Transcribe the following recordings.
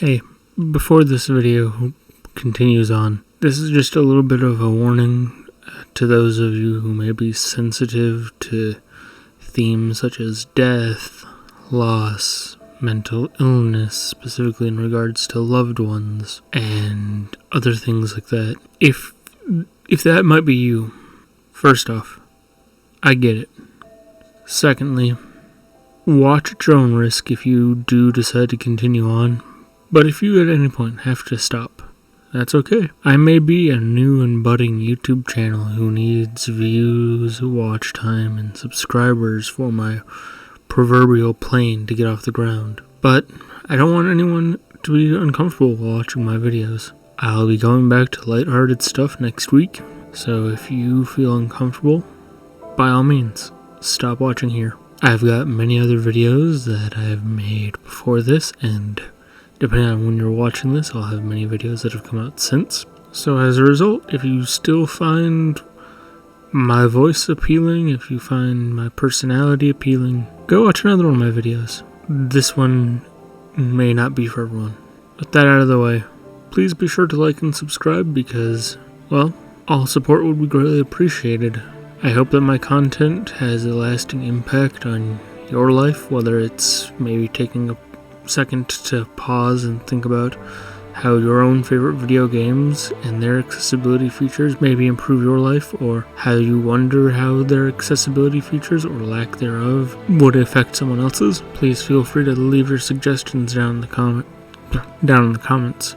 Hey, before this video continues on, this is just a little bit of a warning to those of you who may be sensitive to themes such as death, loss, mental illness, specifically in regards to loved ones, and other things like that. If that might be you, first off, I get it. Secondly, watch at your own risk if you do decide to continue on. But if you at any point have to stop, that's okay. I may be a new and budding YouTube channel who needs views, watch time, and subscribers for my proverbial plane to get off the ground. But I don't want anyone to be uncomfortable watching my videos. I'll be going back to lighthearted stuff next week, so if you feel uncomfortable, by all means, stop watching here. I've got many other videos that I've made before this, and depending on when you're watching this, I'll have many videos that have come out since. So as a result, if you still find my voice appealing, if you find my personality appealing, go watch another one of my videos. This one may not be for everyone. With that out of the way, please be sure to like and subscribe because, well, all support would be greatly appreciated. I hope that my content has a lasting impact on your life, whether it's maybe taking a second to pause and think about how your own favorite video games and their accessibility features maybe improve your life, or how you wonder how their accessibility features or lack thereof would affect someone else's. Please feel free to leave your suggestions down in the comments.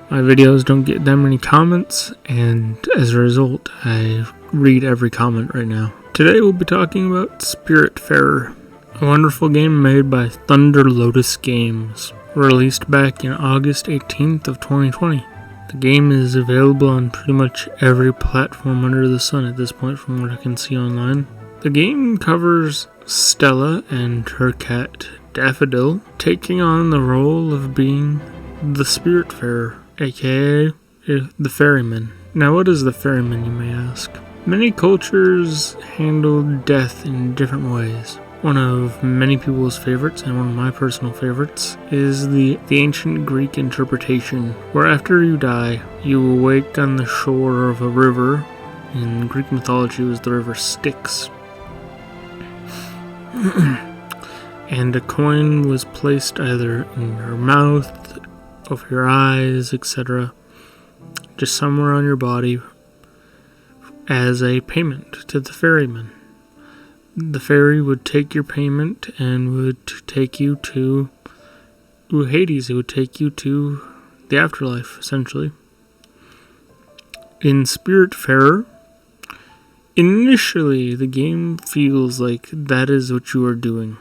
My videos don't get that many comments, and as a result, I read every comment right now. Today we'll be talking about Spiritfarer, a wonderful game made by Thunder Lotus Games, released back in August 18th of 2020. The game is available on pretty much every platform under the sun at this point from what I can see online. The game covers Stella and her cat Daffodil taking on the role of being the Spiritfarer, aka the ferryman. Now what is the ferryman, you may ask? Many cultures handle death in different ways. One of many people's favorites, and one of my personal favorites, is the ancient Greek interpretation, where after you die, you awake on the shore of a river. In Greek mythology, it was the river Styx. And a coin was placed either in your mouth, over your eyes, etc., just somewhere on your body, as a payment to the ferryman. The ferry would take your payment and would take you to Hades. It would take you to the afterlife, essentially. In Spiritfarer, initially the game feels like that is what you are doing.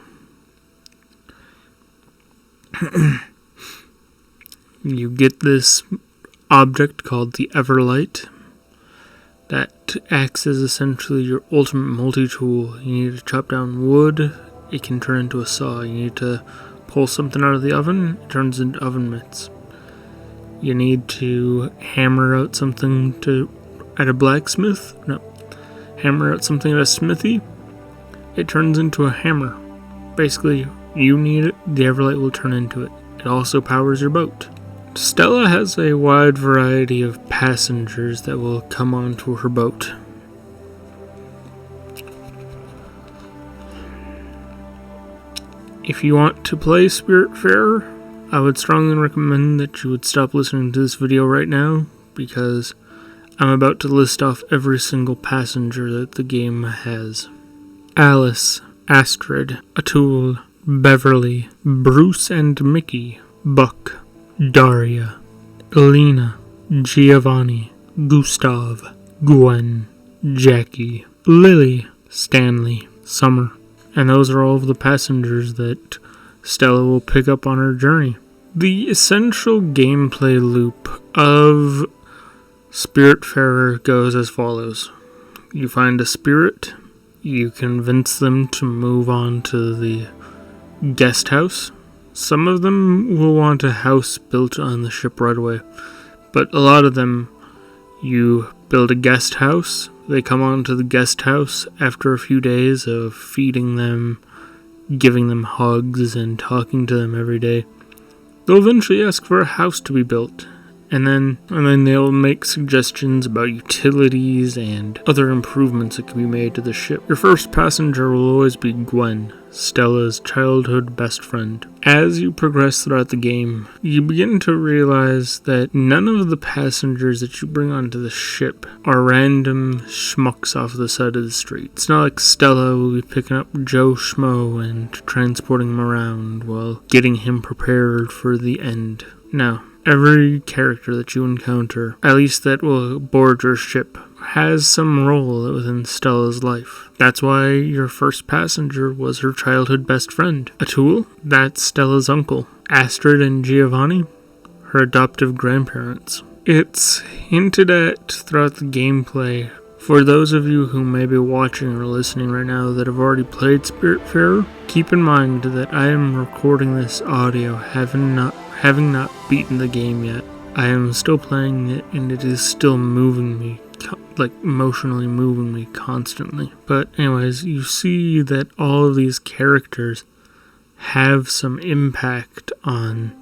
You get this object called the Everlight that acts as essentially your ultimate multi-tool. You need to chop down wood, it can turn into a saw. You need to pull something out of the oven, it turns into oven mitts. You need to hammer out something at a blacksmith. Hammer out something at a smithy, it turns into a hammer. Basically, you need it, the Everlight will turn into it. It also powers your boat. Stella has a wide variety of passengers that will come onto her boat. If you want to play Spiritfarer, I would strongly recommend that you would stop listening to this video right now, because I'm about to list off every single passenger that the game has. Alice, Astrid, Atul, Beverly, Bruce and Mickey, Buck, Daria, Elena, Giovanni, Gustav, Gwen, Jackie, Lily, Stanley, Summer. And those are all of the passengers that Stella will pick up on her journey. The essential gameplay loop of Spiritfarer goes as follows. You find a spirit, you convince them to move on to the guest house. Some of them will want a house built on the ship right away, but a lot of them, you build a guest house. They come on to the guest house after a few days of feeding them, giving them hugs, and talking to them every day. They'll eventually ask for a house to be built, and then they'll make suggestions about utilities and other improvements that can be made to the ship. Your first passenger will always be Gwen, Stella's childhood best friend. As you progress throughout the game, you begin to realize that none of the passengers that you bring onto the ship are random schmucks off the side of the street. It's not like Stella will be picking up Joe Schmo and transporting him around while getting him prepared for the end. No. Every character that you encounter, at least that will board your ship, has some role within Stella's life. That's why your first passenger was her childhood best friend. Atul, that's Stella's uncle. Astrid and Giovanni, her adoptive grandparents. It's hinted at throughout the gameplay. For those of you who may be watching or listening right now that have already played Spiritfarer, keep in mind that I am recording this audio having not beaten the game yet. I am still playing it and it is still moving me, emotionally moving me constantly. But anyways, you see that all of these characters have some impact on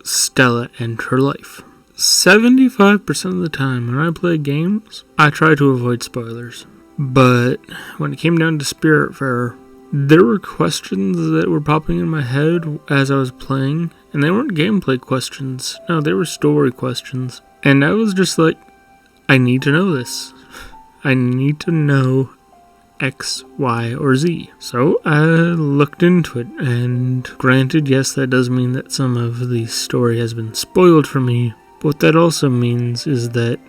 Stella and her life. 75% of the time when I play games, I try to avoid spoilers. But when it came down to Spiritfarer, there were questions that were popping in my head as I was playing, and they weren't gameplay questions. No, they were story questions. And I was just like, I need to know this. I need to know X, Y, or Z. So I looked into it, and granted, yes, that does mean that some of the story has been spoiled for me. But what that also means is that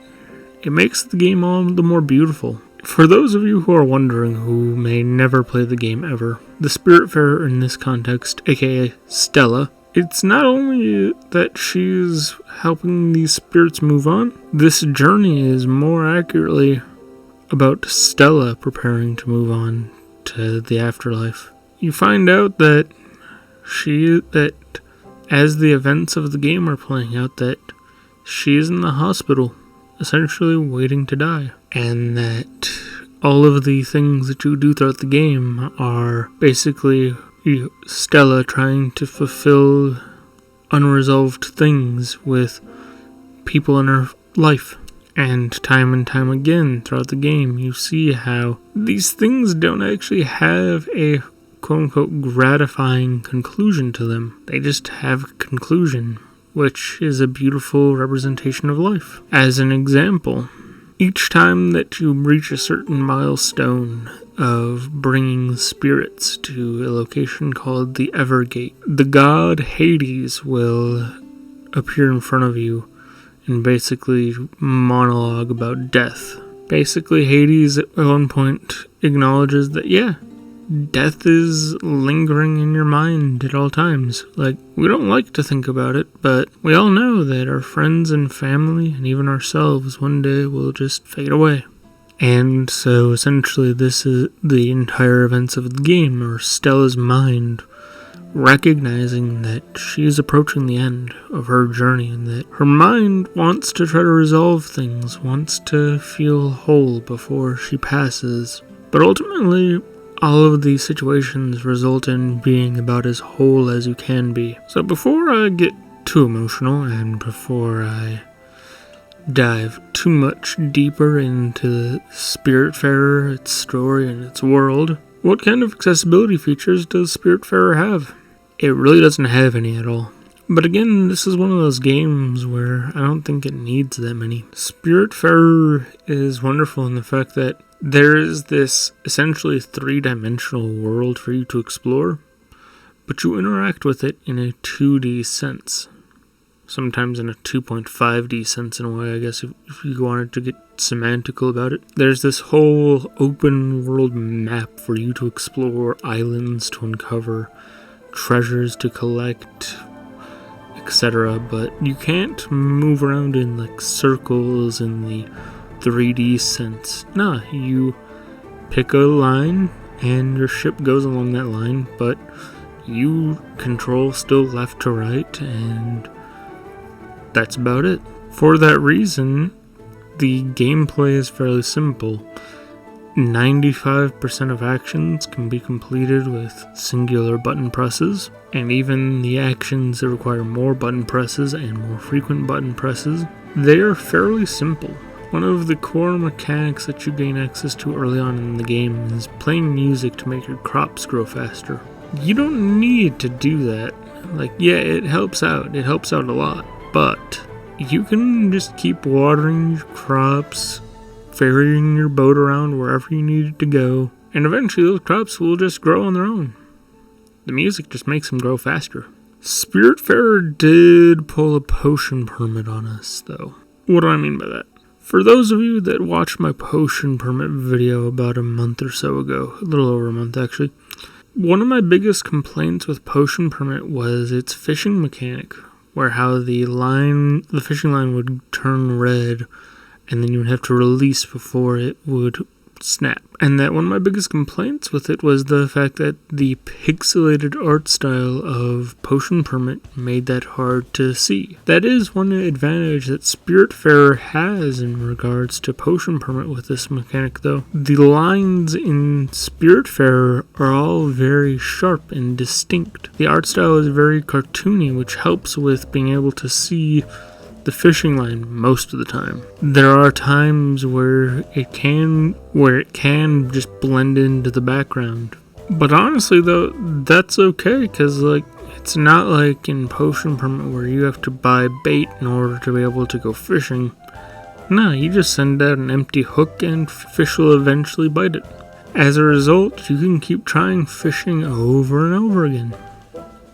it makes the game all the more beautiful. For those of you who are wondering who may never play the game ever, the Spiritfarer in this context, aka Stella, it's not only that she's helping these spirits move on, this journey is more accurately about Stella preparing to move on to the afterlife. You find out that as the events of the game are playing out, that she is in the hospital, essentially waiting to die. And that all of the things that you do throughout the game are basically Stella trying to fulfill unresolved things with people in her life. And time again throughout the game, you see how these things don't actually have a quote-unquote gratifying conclusion to them. They just have a conclusion, which is a beautiful representation of life. As an example, each time that you reach a certain milestone of bringing spirits to a location called the Evergate, the god Hades will appear in front of you and basically monologue about death. Basically, Hades at one point acknowledges that, yeah, death is lingering in your mind at all times. We don't like to think about it, but we all know that our friends and family and even ourselves one day will just fade away. And so essentially this is the entire events of the game, or Stella's mind recognizing that she is approaching the end of her journey and that her mind wants to try to resolve things, wants to feel whole before she passes. But ultimately, all of these situations result in being about as whole as you can be. So before I get too emotional and before I dive too much deeper into Spiritfarer, its story, and its world, what kind of accessibility features does Spiritfarer have? It really doesn't have any at all. But again, this is one of those games where I don't think it needs that many. Spiritfarer is wonderful in the fact that there is this essentially three-dimensional world for you to explore, but you interact with it in a 2D sense. Sometimes in a 2.5D sense in a way, I guess, if you wanted to get semantical about it. There's this whole open world map for you to explore, islands to uncover, treasures to collect, etc. But you can't move around in circles in the 3D sense. Nah, you pick a line and your ship goes along that line, but you control still left to right, and that's about it. For that reason, the gameplay is fairly simple. 95% of actions can be completed with singular button presses, and even the actions that require more button presses and more frequent button presses, they are fairly simple. One of the core mechanics that you gain access to early on in the game is playing music to make your crops grow faster. You don't need to do that. Yeah, it helps out. It helps out a lot. But you can just keep watering your crops, ferrying your boat around wherever you need it to go, and eventually those crops will just grow on their own. The music just makes them grow faster. Spiritfarer did pull a potion permit on us, though. What do I mean by that? For those of you that watched my potion permit video about a month or so ago, a little over a month actually, one of my biggest complaints with potion permit was its fishing mechanic, where how the fishing line would turn red, and then you would have to release before it would snap. And that one of my biggest complaints with it was the fact that the pixelated art style of Potion Permit made that hard to see. That is one advantage that Spiritfarer has in regards to Potion Permit with this mechanic, though. The lines in Spiritfarer are all very sharp and distinct. The art style is very cartoony, which helps with being able to see the fishing line most of the time. There are times where it can just blend into the background. But honestly though, that's okay, because it's not like in Potion Permit where you have to buy bait in order to be able to go fishing. No, you just send out an empty hook and fish will eventually bite it. As a result, you can keep trying fishing over and over again.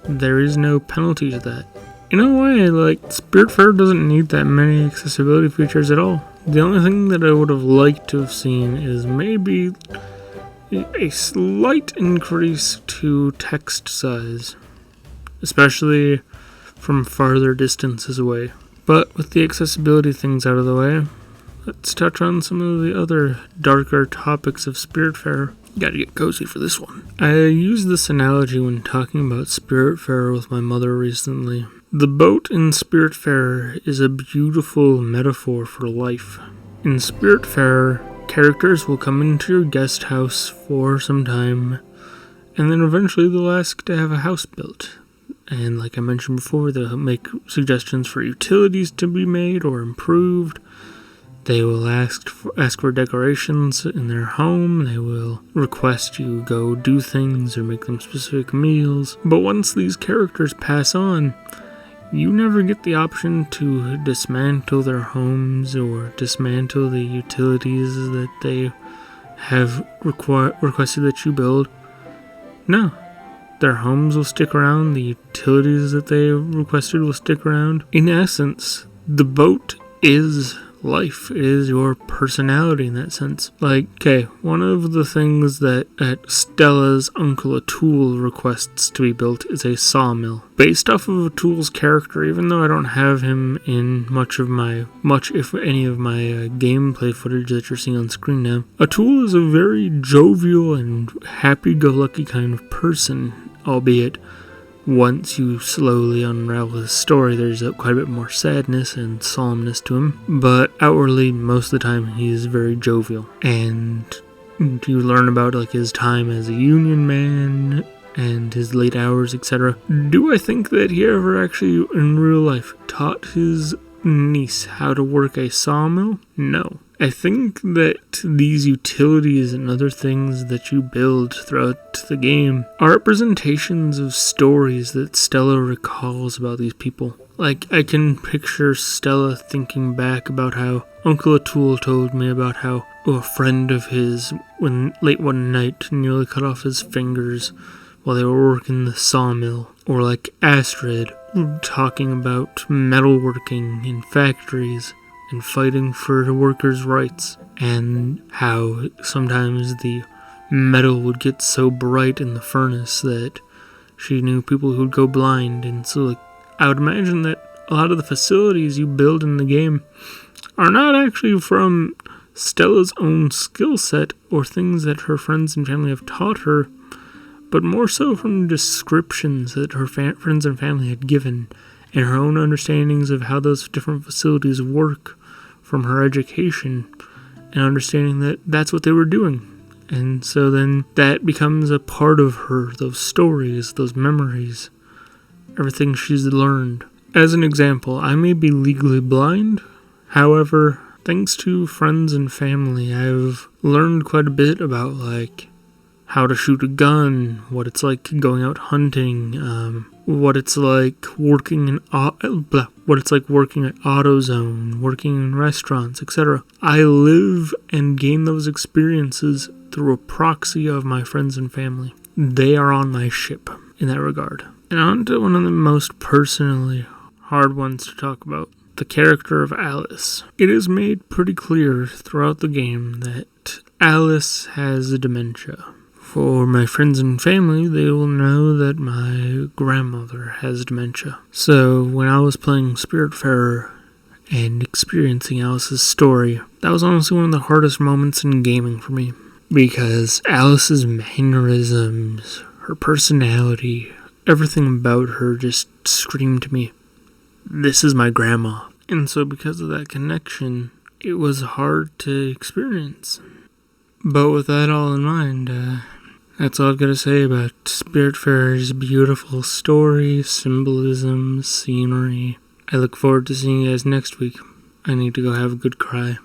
There is no penalty to that. In a way, Spiritfarer doesn't need that many accessibility features at all. The only thing that I would have liked to have seen is maybe a slight increase to text size, especially from farther distances away. But with the accessibility things out of the way, let's touch on some of the other darker topics of Spiritfarer. Gotta get cozy for this one. I used this analogy when talking about Spiritfarer with my mother recently. The boat in Spiritfarer is a beautiful metaphor for life. In Spiritfarer, characters will come into your guest house for some time, and then eventually they'll ask to have a house built. And like I mentioned before, they'll make suggestions for utilities to be made or improved. They will ask for decorations in their home. They will request you go do things or make them specific meals. But once these characters pass on, you never get the option to dismantle their homes or dismantle the utilities that they have requested that you build. No. Their homes will stick around, the utilities that they requested will stick around. In essence, the boat is life. It is your personality in that sense. One of the things that Stella's Uncle Atul requests to be built is a sawmill. Based off of Atul's character, even though I don't have him in much if any of my gameplay footage that you're seeing on screen now, Atul is a very jovial and happy-go-lucky kind of person, albeit once you slowly unravel his story, there's quite a bit more sadness and solemnness to him. But outwardly, most of the time, he is very jovial. And you learn about his time as a union man and his late hours, etc. Do I think that he ever actually, in real life, taught his niece how to work a sawmill? No. I think that these utilities and other things that you build throughout the game are representations of stories that Stella recalls about these people. I can picture Stella thinking back about how Uncle Atul told me about how a friend of his, when late one night, nearly cut off his fingers while they were working the sawmill. Or Astrid talking about metalworking in factories and fighting for the workers' rights, and how sometimes the metal would get so bright in the furnace that she knew people who would go blind. And so I would imagine that a lot of the facilities you build in the game are not actually from Stella's own skill set or things that her friends and family have taught her, but more so from descriptions that her friends and family had given and her own understandings of how those different facilities work from her education and understanding that that's what they were doing. And so then that becomes a part of her, those stories, those memories, everything she's learned. As an example, I may be legally blind. However, thanks to friends and family, I've learned quite a bit about, like, how to shoot a gun, what it's like going out hunting, what it's like working at AutoZone, working in restaurants, etc. I live and gain those experiences through a proxy of my friends and family. They are on my ship in that regard. And on to one of the most personally hard ones to talk about, the character of Alice. It is made pretty clear throughout the game that Alice has dementia. For my friends and family, they will know that my grandmother has dementia. So when I was playing Spiritfarer and experiencing Alice's story, that was honestly one of the hardest moments in gaming for me. Because Alice's mannerisms, her personality, everything about her just screamed to me, this is my grandma. And so because of that connection, it was hard to experience. But with that all in mind, that's all I've got to say about Spiritfarer's beautiful story, symbolism, scenery. I look forward to seeing you guys next week. I need to go have a good cry.